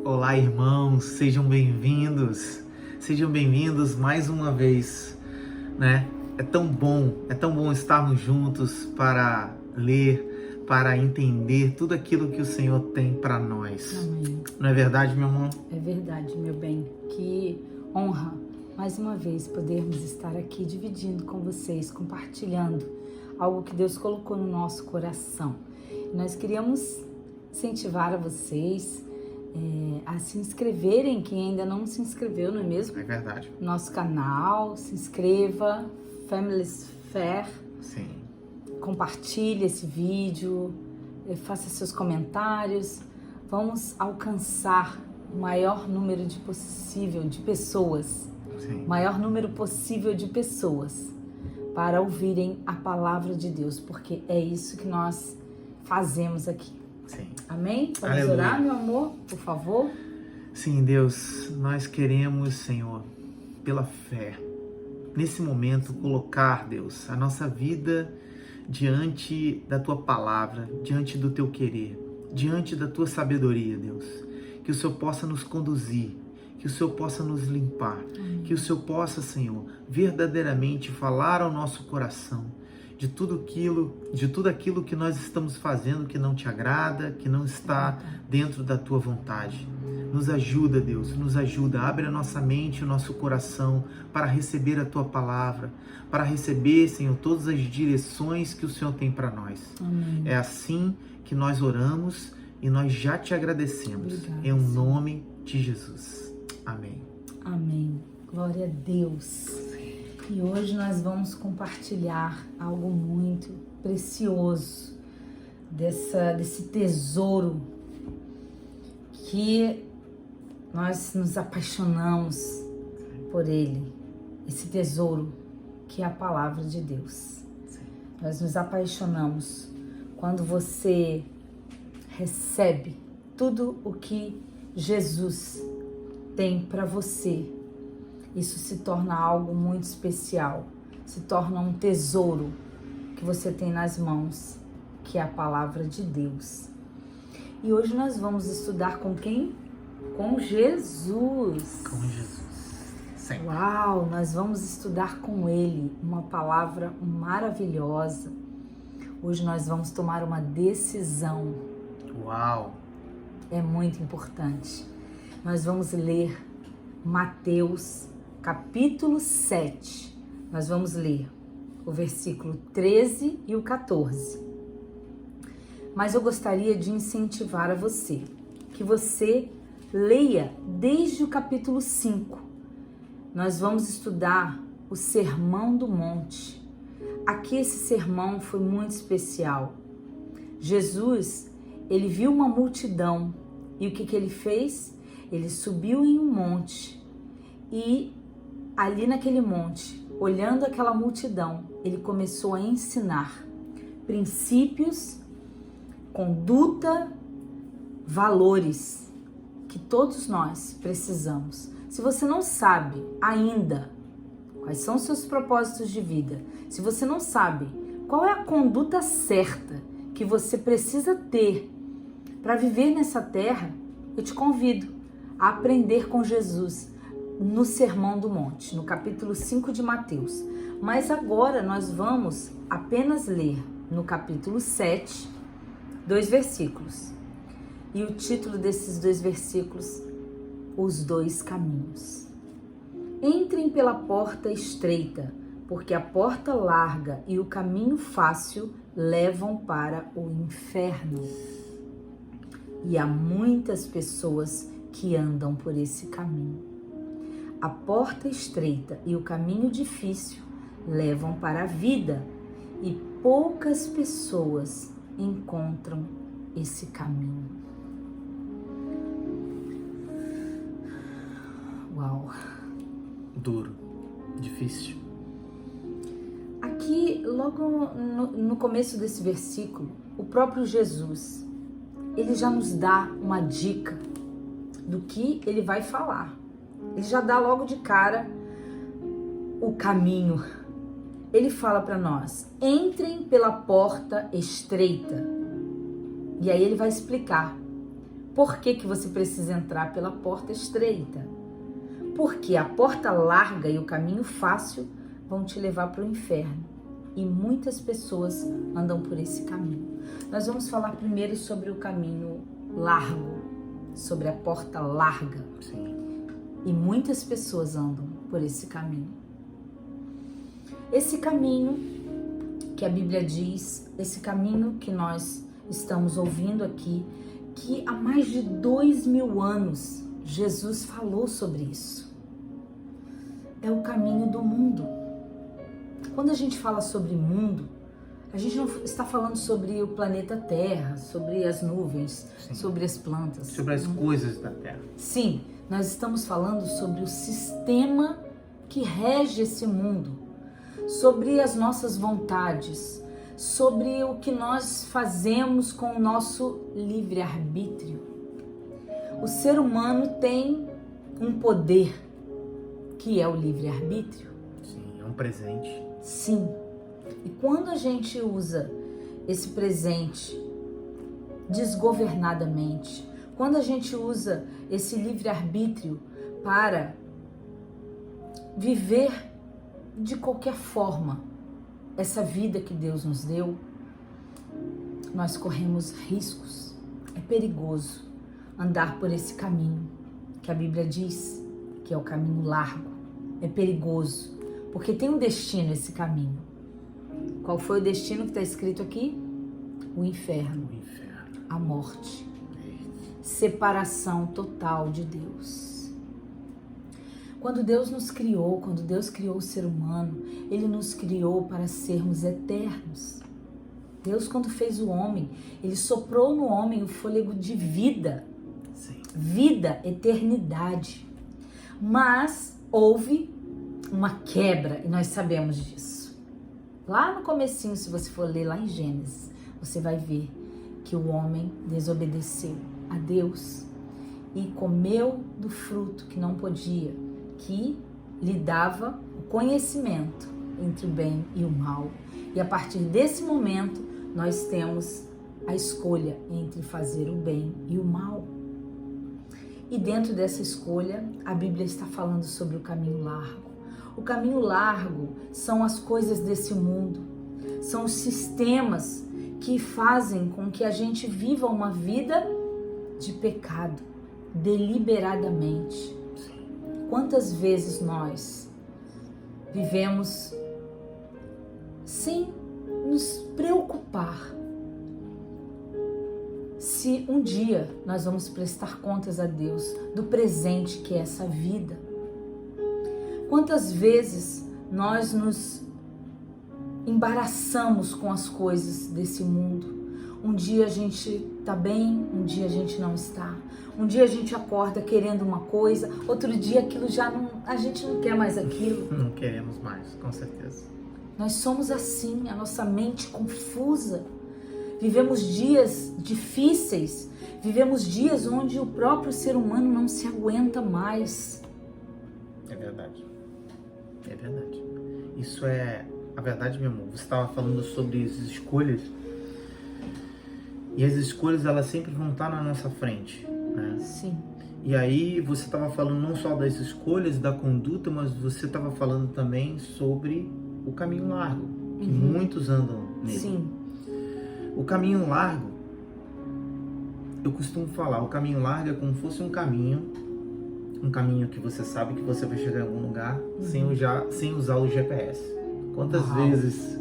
Olá, irmãos, sejam bem-vindos mais uma vez, né? É tão bom estarmos juntos para ler, para entender tudo aquilo que o Senhor tem para nós. Amém. Não é verdade, meu irmão? É verdade, meu bem. Que honra, mais uma vez, podermos estar aqui dividindo com vocês, compartilhando algo que Deus colocou no nosso coração. Nós queríamos incentivar a vocês a se inscreverem, quem ainda não se inscreveu, não é mesmo? É verdade. Nosso canal, se inscreva, Families Fair. Sim. Compartilhe esse vídeo, faça seus comentários. Vamos alcançar o maior número possível de pessoas. Sim. Maior número possível de pessoas para ouvirem a palavra de Deus, porque é isso que nós fazemos aqui. Sim. Amém? Vamos Aleluia. orar, meu amor, por favor? Sim, Deus, nós queremos, Senhor, pela fé, nesse momento, colocar, Deus, a nossa vida diante da Tua palavra, diante do Teu querer, diante da Tua sabedoria, Deus. Que o Senhor possa nos conduzir, que o Senhor possa nos limpar, que o Senhor possa, Senhor, verdadeiramente falar ao nosso coração de tudo aquilo que nós estamos fazendo que não te agrada, que não está dentro da Tua vontade. Nos ajuda, Deus, nos ajuda. Abre a nossa mente e o nosso coração para receber a Tua palavra, para receber, Senhor, todas as direções que o Senhor tem para nós. Amém. É assim que nós oramos e nós já te agradecemos. Obrigada, em Senhor. nome de Jesus. Amém. Amém. Glória a Deus. E hoje nós vamos compartilhar algo muito precioso desse tesouro que nós nos apaixonamos por ele. Esse tesouro que é a palavra de Deus. Nós nos apaixonamos quando você recebe tudo o que Jesus tem para você. Isso se torna algo muito especial, se torna um tesouro que você tem nas mãos, que é a palavra de Deus. E hoje nós vamos estudar com quem? Com Jesus. Com Jesus. Sim. Uau, nós vamos estudar com Ele uma palavra maravilhosa. Hoje nós vamos tomar uma decisão. Uau. É muito importante. Nós vamos ler Mateus capítulo 7, nós vamos ler o versículo 13 e o 14. Mas eu gostaria de incentivar a você, que você leia desde o capítulo 5. Nós vamos estudar o Sermão do Monte. Aqui esse sermão foi muito especial. Jesus, ele viu uma multidão e o que ele fez? Ele subiu em um monte e ali naquele monte, olhando aquela multidão, ele começou a ensinar princípios, conduta, valores que todos nós precisamos. Se você não sabe ainda quais são os seus propósitos de vida, se você não sabe qual é a conduta certa que você precisa ter para viver nessa terra, eu te convido a aprender com Jesus no Sermão do Monte, no capítulo 5 de Mateus. Mas agora nós vamos apenas ler no capítulo 7, 2 versículos. E o título desses 2 versículos, Os Dois Caminhos. Entrem pela porta estreita, porque a porta larga e o caminho fácil levam para o inferno. E há muitas pessoas que andam por esse caminho. A porta estreita e o caminho difícil levam para a vida e poucas pessoas encontram esse caminho. Uau! Duro, difícil. Aqui, logo no começo desse versículo, o próprio Jesus, ele já nos dá uma dica do que ele vai falar. Ele já dá logo de cara o caminho. Ele fala para nós, entrem pela porta estreita. E aí ele vai explicar. por que você precisa entrar pela porta estreita? Porque a porta larga e o caminho fácil vão te levar para o inferno. E muitas pessoas andam por esse caminho. Nós vamos falar primeiro sobre o caminho largo, sobre a porta larga. Sim. E muitas pessoas andam por esse caminho. Esse caminho que a Bíblia diz, esse caminho que nós estamos ouvindo aqui, que há mais de 2000 anos Jesus falou sobre isso. É o caminho do mundo. Quando a gente fala sobre mundo, a gente não está falando sobre o planeta Terra, sobre as nuvens, Sim. sobre as plantas. Sobre as coisas da Terra. Sim, nós estamos falando sobre o sistema que rege esse mundo, sobre as nossas vontades, sobre o que nós fazemos com o nosso livre-arbítrio. O ser humano tem um poder, que é o livre-arbítrio. Sim, é um presente. Sim. E quando a gente usa esse presente desgovernadamente, quando a gente usa esse livre-arbítrio para viver de qualquer forma essa vida que Deus nos deu, nós corremos riscos. É perigoso andar por esse caminho que a Bíblia diz que é o caminho largo. É perigoso, porque tem um destino esse caminho. Qual foi o destino que está escrito aqui? O inferno, a morte, separação total de Deus. Quando Deus nos criou, quando Deus criou o ser humano, Ele nos criou para sermos eternos. Deus, quando fez o homem, Ele soprou no homem o fôlego de vida. Sim. Vida, eternidade. Mas houve uma quebra e nós sabemos disso. Lá no comecinho, se você for ler lá em Gênesis, você vai ver que o homem desobedeceu a Deus e comeu do fruto que não podia, que lhe dava o conhecimento entre o bem e o mal. E a partir desse momento, nós temos a escolha entre fazer o bem e o mal. E dentro dessa escolha, a Bíblia está falando sobre o caminho largo. O caminho largo são as coisas desse mundo, são os sistemas que fazem com que a gente viva uma vida de pecado, deliberadamente. Quantas vezes nós vivemos sem nos preocupar se um dia nós vamos prestar contas a Deus do presente que é essa vida? Quantas vezes nós nos embaraçamos com as coisas desse mundo? Um dia a gente tá bem, um dia a gente não está. Um dia a gente acorda querendo uma coisa, outro dia aquilo já não, a gente não quer mais aquilo. Não queremos mais, com certeza. Nós somos assim, a nossa mente confusa. Vivemos dias difíceis, vivemos dias onde o próprio ser humano não se aguenta mais. É verdade. É verdade. Isso é a verdade, meu amor. Você estava falando sobre as escolhas. E as escolhas, elas sempre vão estar na nossa frente, né? Sim. E aí você estava falando não só das escolhas, da conduta, mas você estava falando também sobre o caminho largo, que muitos andam nele. Sim. O caminho largo, eu costumo falar, o caminho largo é como se fosse um caminho que você sabe que você vai chegar em algum lugar sem usar o GPS. Quantas vezes,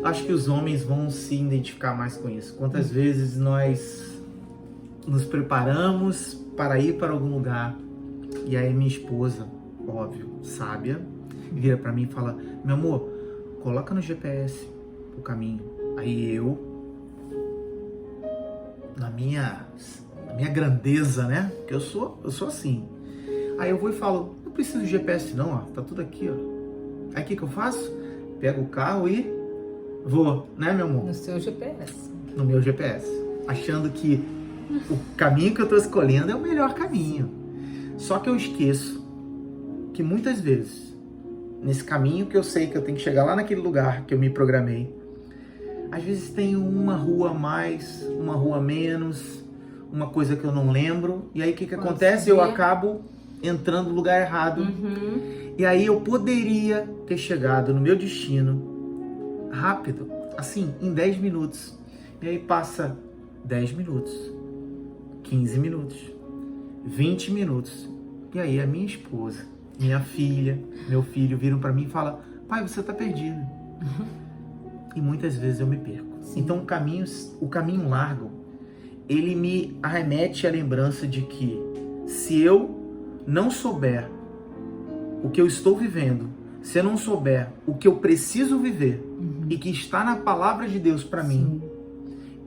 acho que os homens vão se identificar mais com isso, quantas vezes nós nos preparamos para ir para algum lugar e aí minha esposa, óbvio, sábia, vira para mim e fala: meu amor, coloca no GPS o caminho. Aí eu, na minha grandeza, né? Porque eu sou assim. Aí eu vou e falo: não preciso de GPS não, ó, tá tudo aqui, ó. Aí o que eu faço? Pego o carro e vou, né, meu amor? No seu GPS. No meu GPS. Achando que o caminho que eu tô escolhendo é o melhor caminho. Só que eu esqueço que muitas vezes, nesse caminho que eu sei que eu tenho que chegar lá naquele lugar que eu me programei, às vezes tem uma rua a mais, uma rua a menos, uma coisa que eu não lembro, e aí o que Pode acontece? ser. Eu acabo entrando no lugar errado, e aí eu poderia ter chegado no meu destino rápido, assim, em 10 minutos, e aí passa 10 minutos, 15 minutos, 20 minutos, e aí a minha esposa, minha filha, meu filho viram para mim e falam: pai, você tá perdido. E muitas vezes eu me perco. Sim. Então o caminho largo, ele me arremete à lembrança de que se eu não souber o que eu estou vivendo, se eu não souber o que eu preciso viver e que está na palavra de Deus para mim,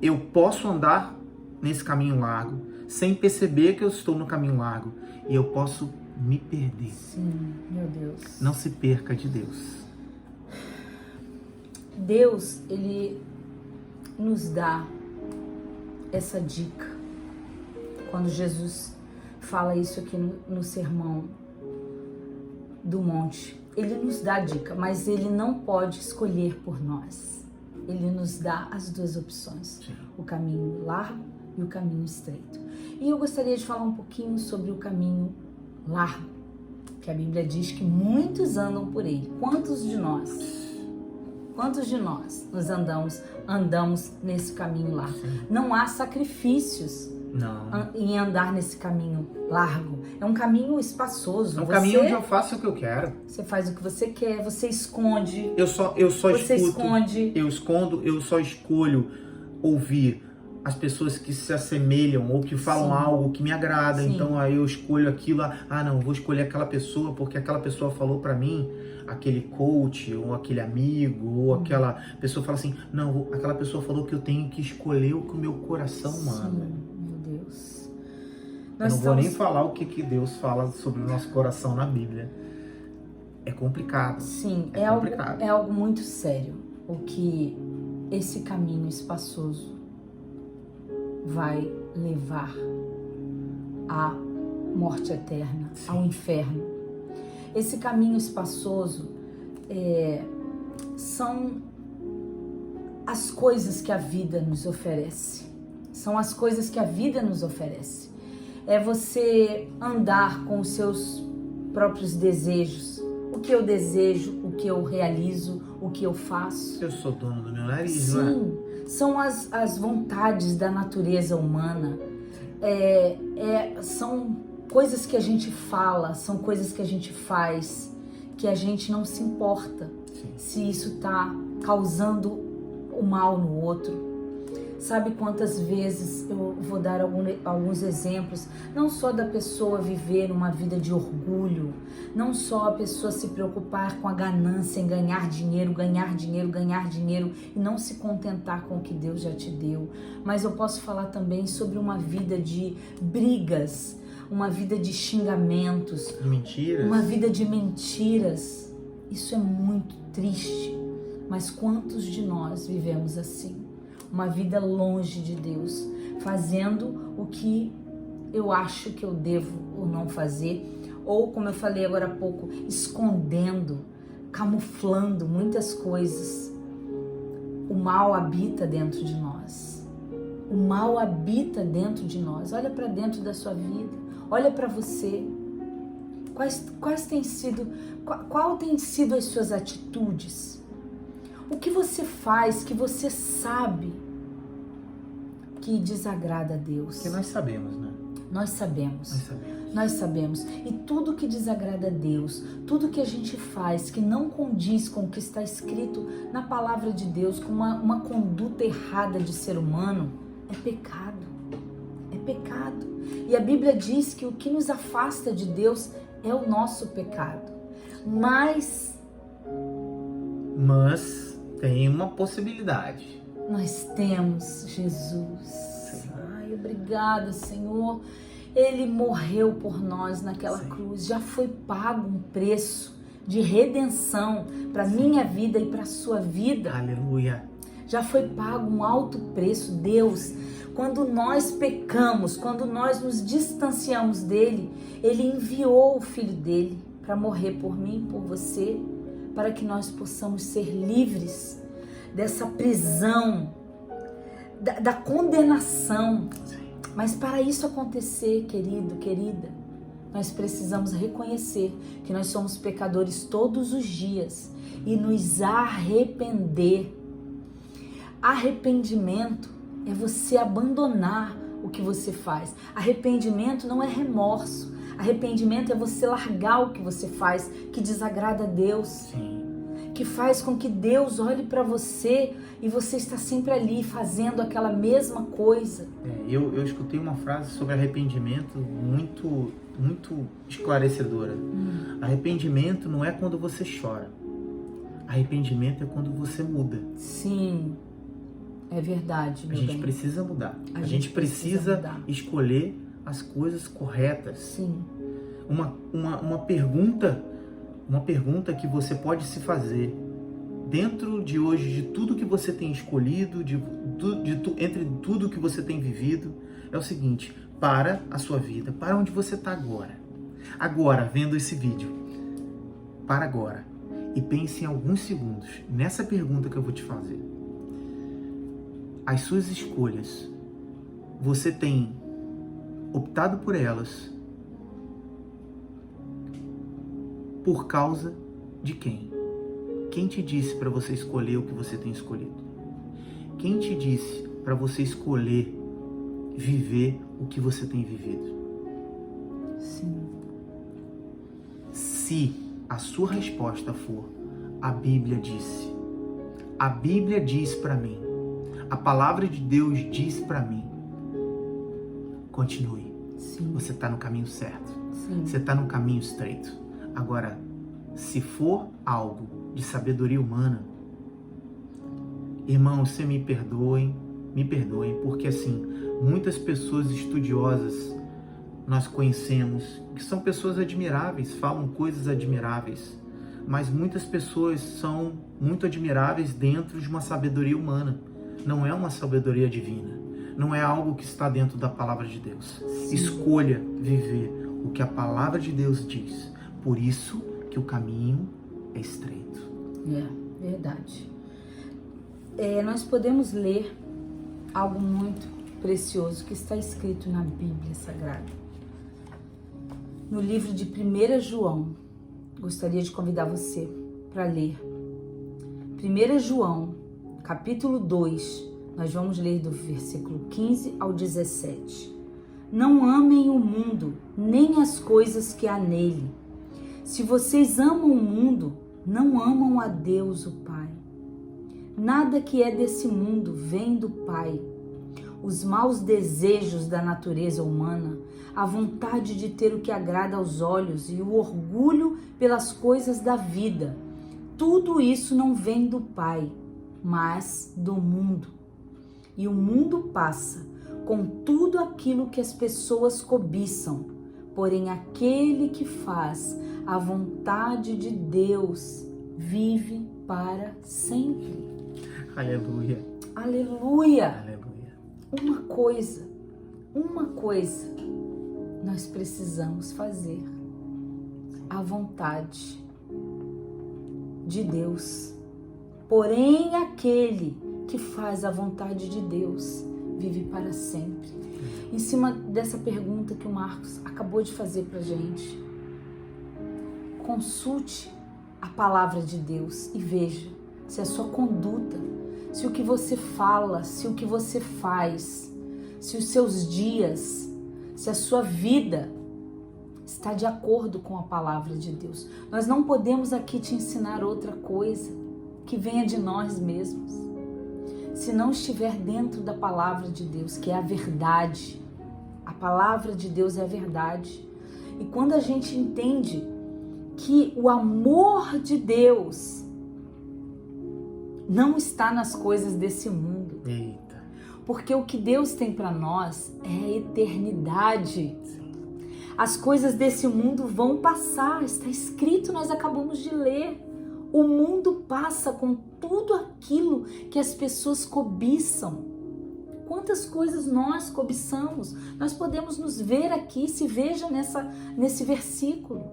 eu posso andar nesse caminho largo sem perceber que eu estou no caminho largo e eu posso me perder. Sim, meu Deus. Não se perca de Deus. Deus, Ele nos dá essa dica. Quando Jesus fala isso aqui no Sermão do Monte, Ele nos dá a dica, mas Ele não pode escolher por nós. Ele nos dá as duas opções, o caminho largo e o caminho estreito. E eu gostaria de falar um pouquinho sobre o caminho largo, que a Bíblia diz que muitos andam por ele. Quantos de nós nos andamos nesse caminho largo? Não há sacrifícios em andar nesse caminho largo. É um caminho espaçoso. É um caminho onde eu faço o que eu quero. Você faz o que você quer, você esconde. Eu só você escuto. Esconde. Eu escondo, eu só escolho ouvir as pessoas que se assemelham ou que falam algo que me agrada. Sim. Então aí eu escolho aquilo. Não, vou escolher aquela pessoa porque aquela pessoa falou pra mim, aquele coach ou aquele amigo ou aquela pessoa fala assim, não, aquela pessoa falou que eu tenho que escolher o que o meu coração manda. Sim, meu Deus. Eu não vou nem falar o que Deus fala sobre o nosso coração na Bíblia. É complicado. Sim, é complicado. É algo muito sério o que esse caminho espaçoso vai levar à morte eterna, ao inferno. Esse caminho espaçoso são as coisas que a vida nos oferece. São as coisas que a vida nos oferece. É você andar com os seus próprios desejos. O que eu desejo, o que eu realizo, o que eu faço. Eu sou dono do meu nariz, Sim, não é? São as vontades da natureza humana. São coisas que a gente fala, são coisas que a gente faz, que a gente não se importa se isso está causando o mal no outro. Sabe quantas vezes, eu vou dar alguns exemplos, não só da pessoa viver uma vida de orgulho, não só a pessoa se preocupar com a ganância em ganhar dinheiro e não se contentar com o que Deus já te deu, mas eu posso falar também sobre uma vida de brigas, uma vida de xingamentos, mentiras. Uma vida de mentiras. Isso é muito triste, mas quantos de nós vivemos assim? Uma vida longe de Deus, fazendo o que eu acho que eu devo ou não fazer, ou como eu falei agora há pouco, escondendo, camuflando muitas coisas. O mal habita dentro de nós. O mal habita dentro de nós. Olha para dentro da sua vida, olha para você. Qual tem sido as suas atitudes? O que você faz que você sabe que desagrada a Deus? Porque nós sabemos, né? Nós sabemos. E tudo que desagrada a Deus, tudo que a gente faz que não condiz com o que está escrito na palavra de Deus, com uma conduta errada de ser humano, é pecado. É pecado. E a Bíblia diz que o que nos afasta de Deus é o nosso pecado. Mas tem uma possibilidade. Nós temos Jesus. Ai, obrigada, Senhor. Ele morreu por nós naquela cruz. Já foi pago um preço de redenção para minha vida e para a sua vida. Aleluia. Já foi pago um alto preço. Deus, quando nós pecamos, quando nós nos distanciamos dele, ele enviou o Filho dele para morrer por mim e por você, para que nós possamos ser livres dessa prisão, da condenação. Mas para isso acontecer, querido, querida, nós precisamos reconhecer que nós somos pecadores todos os dias e nos arrepender. Arrependimento é você abandonar o que você faz. Arrependimento não é remorso. Arrependimento é você largar o que você faz, que desagrada a Deus. Sim. Que faz com que Deus olhe para você e você está sempre ali fazendo aquela mesma coisa. Eu escutei uma frase sobre arrependimento muito esclarecedora. Arrependimento não é quando você chora. Arrependimento é quando você muda. Sim, é verdade, meu A gente bem. precisa mudar. A A gente gente precisa mudar. escolher as coisas corretas. Sim, Uma pergunta que você pode se fazer dentro de hoje, de tudo que você tem escolhido, entre tudo que você tem vivido, é o seguinte: para a sua vida, para onde você está agora. Agora, vendo esse vídeo, para agora e pense em alguns segundos nessa pergunta que eu vou te fazer. As suas escolhas, você tem optado por elas por causa de quem? Quem te disse para você escolher o que você tem escolhido? Quem te disse para você escolher viver o que você tem vivido? sim, Se a sua resposta for: a Bíblia disse, a Bíblia diz para mim, a palavra de Deus diz para mim, continue. sim, Você está no caminho certo. sim. Você está no caminho estreito. Agora, se for algo de sabedoria humana, irmãos, você me perdoem, porque assim, muitas pessoas estudiosas nós conhecemos, que são pessoas admiráveis, falam coisas admiráveis, mas muitas pessoas são muito admiráveis dentro de uma sabedoria humana. Não é uma sabedoria divina. Não é algo que está dentro da palavra de Deus. Sim. Escolha viver o que a palavra de Deus diz. Por isso que o caminho é estreito. É verdade. Nós podemos ler algo muito precioso que está escrito na Bíblia Sagrada. No livro de 1 João, gostaria de convidar você para ler. 1 João, capítulo 2, nós vamos ler do versículo 15 ao 17. Não amem o mundo, nem as coisas que há nele. Se vocês amam o mundo, não amam a Deus, o Pai. Nada que é desse mundo vem do Pai. Os maus desejos da natureza humana, a vontade de ter o que agrada aos olhos e o orgulho pelas coisas da vida, tudo isso não vem do Pai, mas do mundo. E o mundo passa com tudo aquilo que as pessoas cobiçam, porém aquele que faz a vontade de Deus vive para sempre. Aleluia. Aleluia! Aleluia. Uma coisa nós precisamos fazer: a vontade de Deus. Porém, aquele que faz a vontade de Deus vive para sempre. Em cima dessa pergunta que o Marcos acabou de fazer para a gente, consulte a palavra de Deus e veja se a sua conduta, se o que você fala, se o que você faz, se os seus dias, se a sua vida está de acordo com a palavra de Deus. Nós não podemos aqui te ensinar outra coisa que venha de nós mesmos. Se não estiver dentro da palavra de Deus, que é a verdade. A palavra de Deus é a verdade. E quando a gente entende que o amor de Deus não está nas coisas desse mundo. Eita. Porque o que Deus tem para nós é a eternidade. As coisas desse mundo vão passar, está escrito, nós acabamos de ler. O mundo passa com tudo aquilo que as pessoas cobiçam. Quantas coisas nós cobiçamos? Nós podemos nos ver aqui, se veja nesse versículo.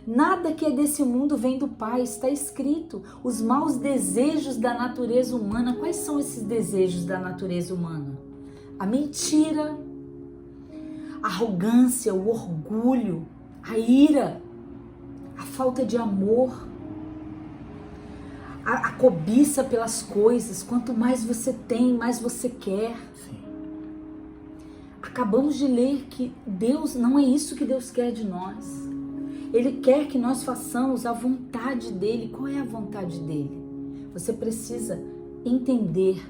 Nada que é desse mundo vem do Pai, está escrito. Os maus desejos da natureza humana. Quais são esses desejos da natureza humana? A mentira, a arrogância, o orgulho, a ira, a falta de amor, a cobiça pelas coisas. Quanto mais você tem, mais você quer. Sim. Acabamos de ler que Deus, não é isso que Deus quer de nós. Ele quer que nós façamos a vontade dele. Qual é a vontade dele? Você precisa entender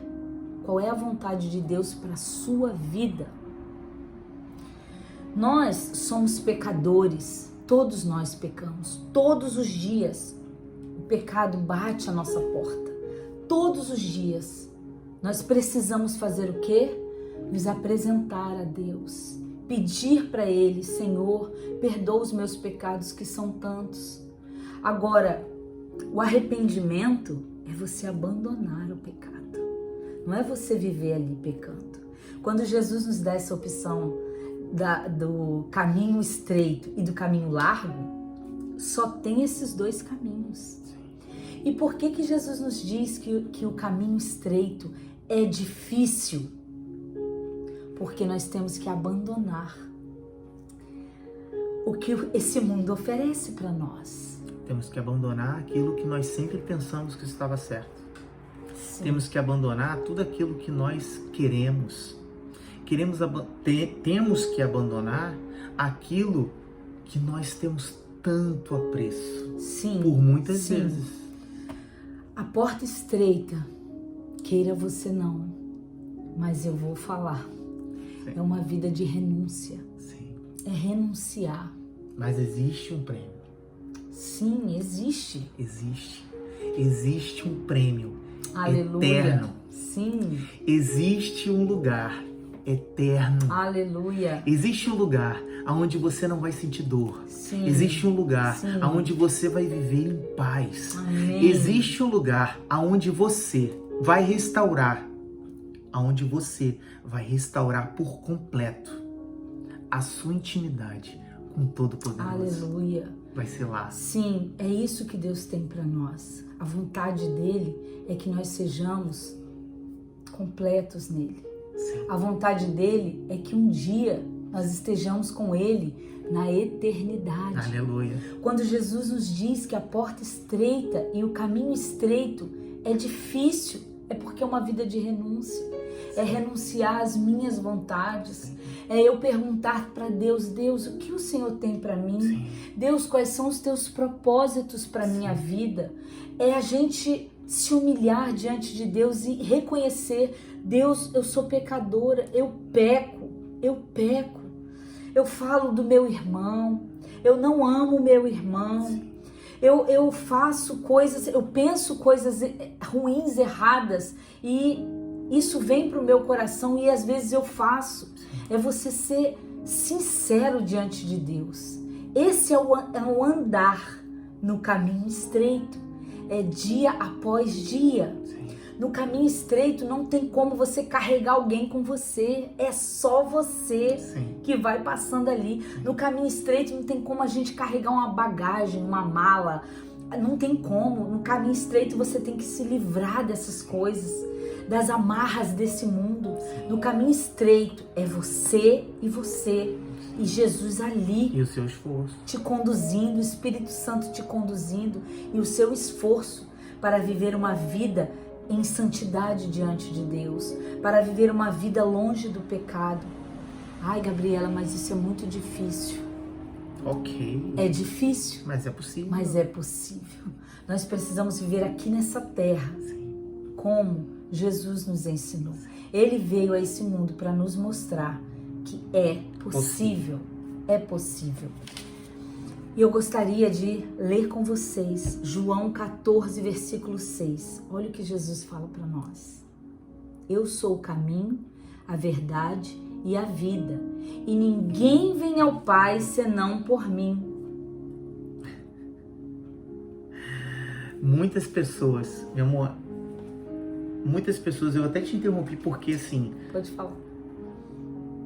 qual é a vontade de Deus para a sua vida. Nós somos pecadores, todos nós pecamos, todos os dias. O pecado bate à nossa porta, todos os dias. Nós precisamos fazer o quê? Nos apresentar a Deus, pedir para Ele: Senhor, perdoa os meus pecados que são tantos. Agora, o arrependimento é você abandonar o pecado, não é você viver ali pecando. Quando Jesus nos dá essa opção do caminho estreito e do caminho largo, só tem esses dois caminhos. E por que Jesus nos diz que o caminho estreito é difícil? Porque nós temos que abandonar o que esse mundo oferece para nós. Temos que abandonar aquilo que nós sempre pensamos que estava certo. Sim. Temos que abandonar tudo aquilo que nós queremos. Temos que abandonar aquilo que nós temos tanto apreço. Sim, por muitas sim. vezes. A porta estreita, queira você não, mas eu vou falar. Sim. É uma vida de renúncia. Sim. É renunciar. Mas existe um prêmio. Sim, existe. Existe um prêmio. Aleluia. Eterno. Sim. Existe um lugar eterno. Aleluia. Existe um lugar onde você não vai sentir dor. Sim. Existe um lugar Sim. onde você vai viver em paz. Amém. Existe um lugar onde você vai restaurar, por completo a sua intimidade com Todo-Poderoso. Aleluia. Vai ser lá. Sim, é isso que Deus tem para nós. A vontade dele é que nós sejamos completos nele. Sim. A vontade dele é que um dia nós estejamos com ele na eternidade. Aleluia. Quando Jesus nos diz que a porta estreita e o caminho estreito é difícil, é porque é uma vida de renúncia. É renunciar às minhas vontades. É eu perguntar para Deus: Deus, o que o Senhor tem para mim? Sim. Deus, quais são os teus propósitos para minha vida? É a gente se humilhar diante de Deus e reconhecer: Deus, eu sou pecadora, eu peco. Eu falo do meu irmão, eu não amo o meu irmão, eu faço coisas, eu penso coisas ruins, erradas, e isso vem para o meu coração e às vezes eu faço. É você ser sincero diante de Deus. Esse é o andar no caminho estreito, é dia após dia. No caminho estreito não tem como você carregar alguém com você, é só você que vai passando ali. No caminho estreito não tem como a gente carregar uma bagagem, uma mala, não tem como. No caminho estreito você tem que se livrar dessas coisas, das amarras desse mundo. No caminho estreito é você e Jesus ali. E o seu esforço. Te conduzindo, o Espírito Santo te conduzindo, e o seu esforço para viver uma vida em santidade diante de Deus, para viver uma vida longe do pecado. Ai, Gabriela, mas isso é muito difícil. Ok. É difícil. Mas é possível. Mas é possível. Nós precisamos viver aqui nessa terra como Jesus nos ensinou. Ele veio a esse mundo para nos mostrar que é possível. É possível. E eu gostaria de ler com vocês João 14, versículo 6. Olha o que Jesus fala para nós. Eu sou o caminho, a verdade e a vida, e ninguém vem ao Pai senão por mim. Muitas pessoas, meu amor, eu até te interrompi porque assim... Pode falar.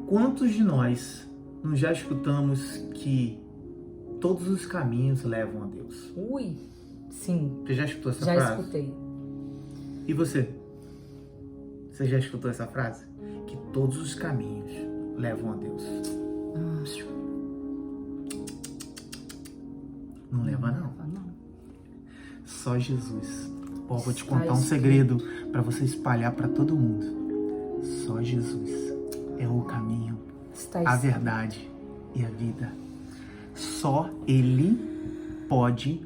Quantos de nós não já escutamos que todos os caminhos levam a Deus? Ui, sim. Você já escutou essa já frase? Já escutei. E você? Você já escutou essa frase? Que todos os caminhos levam a Deus. Não leva não. Não. Só Jesus. Ó, vou te contar um segredo para você espalhar para todo mundo. Só Jesus é o caminho, a verdade e a vida. Só Ele pode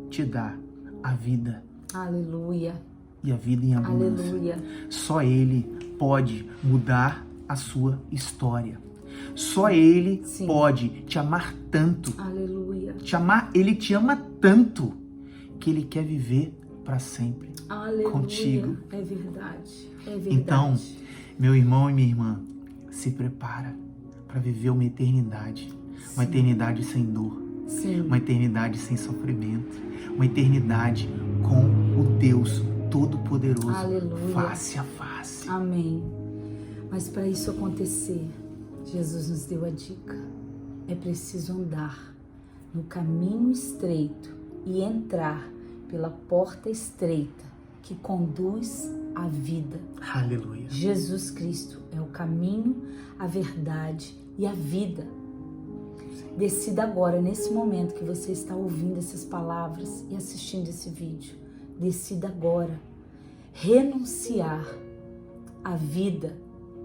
te dar a vida. Aleluia. E a vida em abundância. Aleluia. Só Ele pode mudar a sua história. Só Ele pode te amar tanto. Aleluia. Ele te ama tanto que Ele quer viver para sempre. Aleluia. Contigo. É verdade. É verdade. Então, meu irmão e minha irmã, se prepara para viver uma eternidade. Sim. Uma eternidade sem dor. Sim. Uma eternidade sem sofrimento. Uma eternidade com o Deus Todo-Poderoso. Aleluia. Face a face. Amém. Mas para isso acontecer, Jesus nos deu a dica. É preciso andar no caminho estreito e entrar pela porta estreita que conduz à vida. Aleluia. Jesus Cristo é o caminho, a verdade e a vida. Decida agora, nesse momento que você está ouvindo essas palavras e assistindo esse vídeo, decida agora renunciar à vida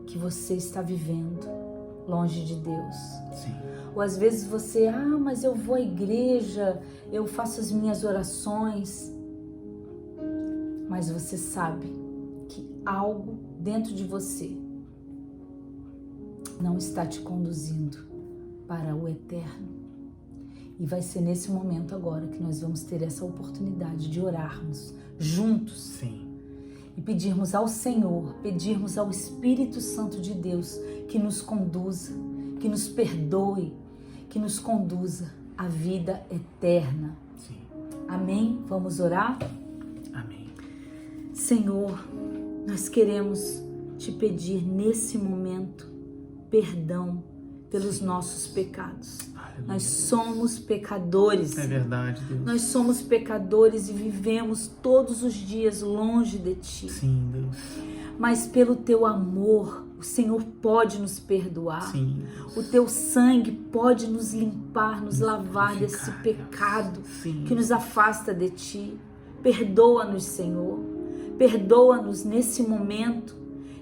que você está vivendo longe de Deus. Sim. Ou às vezes você, mas eu vou à igreja, eu faço as minhas orações, mas você sabe que algo dentro de você não está te conduzindo para o eterno. E vai ser nesse momento agora que nós vamos ter essa oportunidade de orarmos juntos. Sim. E pedirmos ao Senhor, pedirmos ao Espírito Santo de Deus que nos conduza, que nos perdoe, que nos conduza à vida eterna. Sim. Amém? Vamos orar? Amém. Senhor, nós queremos te pedir nesse momento perdão pelos nossos pecados. Aleluia. Nós somos pecadores. É verdade, Deus. Nós somos pecadores e vivemos todos os dias longe de Ti. Sim, Deus. Mas pelo Teu amor, o Senhor pode nos perdoar. Sim. O Teu sangue pode nos limpar, nos lavar desse pecado que nos afasta de Ti. Perdoa-nos, Senhor. Perdoa-nos nesse momento.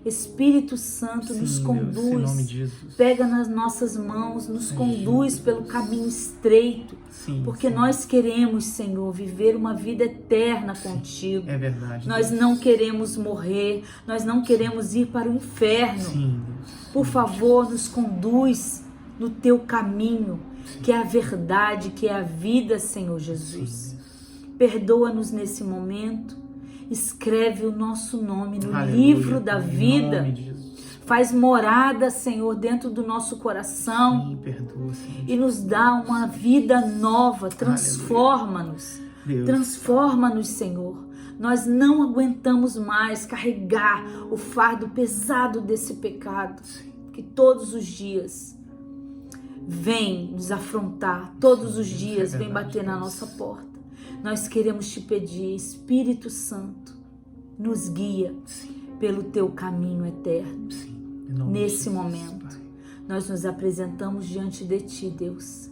Espírito Santo, nos conduz, Deus, em nome de Jesus. Pega nas nossas mãos, nos conduz pelo caminho estreito, porque nós queremos, Senhor, viver uma vida eterna contigo. É verdade. Nós não queremos morrer, nós não queremos ir para o inferno. Sim, Deus. Por favor, nos conduz no teu caminho, que é a verdade, que é a vida, Senhor Jesus. Perdoa-nos nesse momento. Escreve o nosso nome no livro da vida. Faz morada, Senhor, dentro do nosso coração. Sim, perdoa, Senhor. E nos dá uma vida nova. Transforma-nos. Transforma-nos, Senhor. Nós não aguentamos mais carregar o fardo pesado desse pecado. Que todos os dias vem nos afrontar. Todos os dias vem bater na nossa porta. Nós queremos te pedir, Espírito Santo, nos guia pelo teu caminho eterno. Nesse momento, nós nos apresentamos diante de ti, Deus.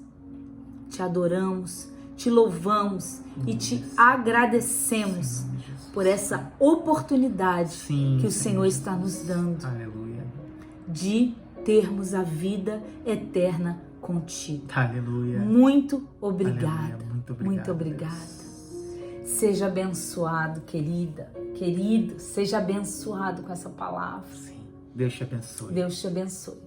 Te adoramos, te louvamos e te agradecemos por essa oportunidade que o Senhor está nos dando de termos a vida eterna contigo. Aleluia. Muito obrigada. Aleluia. Muito obrigada. Seja abençoado, querida, querido. Seja abençoado com essa palavra. Sim. Deus te abençoe. Deus te abençoe.